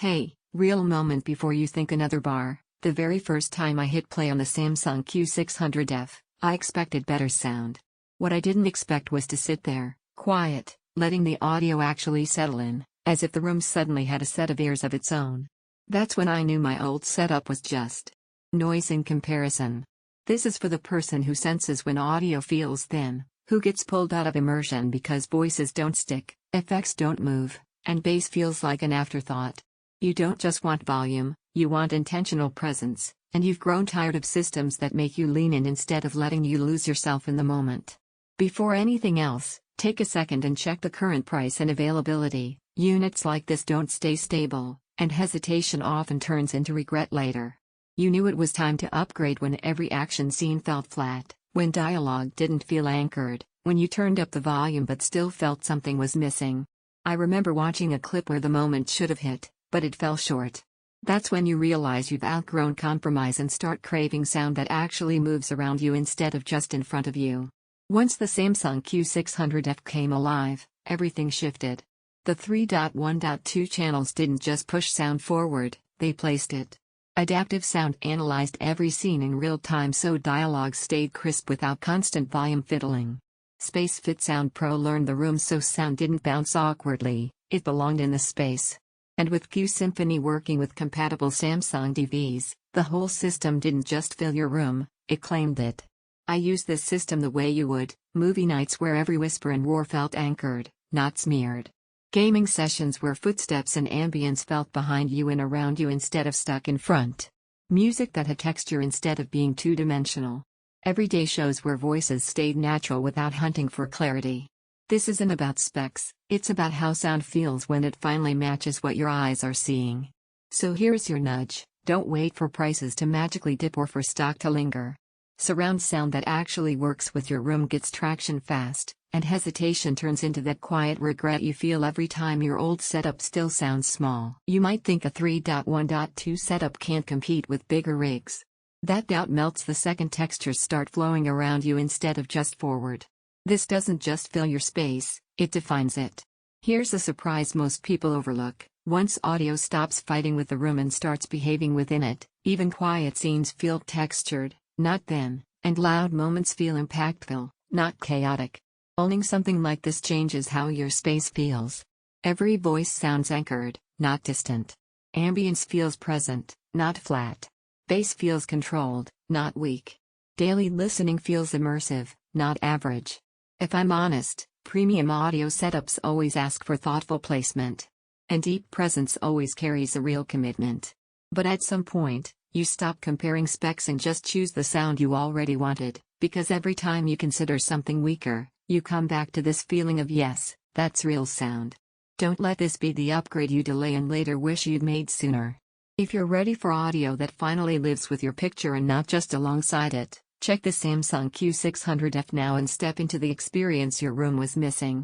Hey, real moment before you think another bar. The very first time I hit play on the Samsung Q600F, I expected better sound. What I didn't expect was to sit there, quiet, letting the audio actually settle in, as if the room suddenly had a set of ears of its own. That's when I knew my old setup was just noise in comparison. This is for the person who senses when audio feels thin, who gets pulled out of immersion because voices don't stick, effects don't move, and bass feels like an afterthought. You don't just want volume, you want intentional presence, and you've grown tired of systems that make you lean in instead of letting you lose yourself in the moment. Before anything else, take a second and check the current price and availability. Units like this don't stay stable, and hesitation often turns into regret later. You knew it was time to upgrade when every action scene felt flat, when dialogue didn't feel anchored, when you turned up the volume but still felt something was missing. I remember watching a clip where the moment should have hit, but it fell short. That's when you realize you've outgrown compromise and start craving sound that actually moves around you instead of just in front of you. Once the Samsung Q600F came alive, everything shifted. The 3.1.2 channels didn't just push sound forward, they placed it. Adaptive sound analyzed every scene in real time so dialogue stayed crisp without constant volume fiddling. SpaceFit Sound Pro learned the room so sound didn't bounce awkwardly, it belonged in the space. And with Q-Symphony working with compatible Samsung TVs, the whole system didn't just fill your room, it claimed it. I use this system the way you would, movie nights where every whisper and roar felt anchored, not smeared. Gaming sessions where footsteps and ambience felt behind you and around you instead of stuck in front. Music that had texture instead of being two-dimensional. Everyday shows where voices stayed natural without hunting for clarity. This isn't about specs, it's about how sound feels when it finally matches what your eyes are seeing. So here's your nudge: don't wait for prices to magically dip or for stock to linger. Surround sound that actually works with your room gets traction fast, and hesitation turns into that quiet regret you feel every time your old setup still sounds small. You might think a 3.1.2 setup can't compete with bigger rigs. That doubt melts the second textures start flowing around you instead of just forward. This doesn't just fill your space, it defines it. Here's a surprise most people overlook: once audio stops fighting with the room and starts behaving within it, even quiet scenes feel textured, not thin, and loud moments feel impactful, not chaotic. Owning something like this changes how your space feels. Every voice sounds anchored, not distant. Ambience feels present, not flat. Bass feels controlled, not weak. Daily listening feels immersive, not average. If I'm honest, premium audio setups always ask for thoughtful placement. And deep presence always carries a real commitment. But at some point, you stop comparing specs and just choose the sound you already wanted, because every time you consider something weaker, you come back to this feeling of yes, that's real sound. Don't let this be the upgrade you delay and later wish you'd made sooner. If you're ready for audio that finally lives with your picture and not just alongside it, check the Samsung Q600F now and step into the experience your room was missing.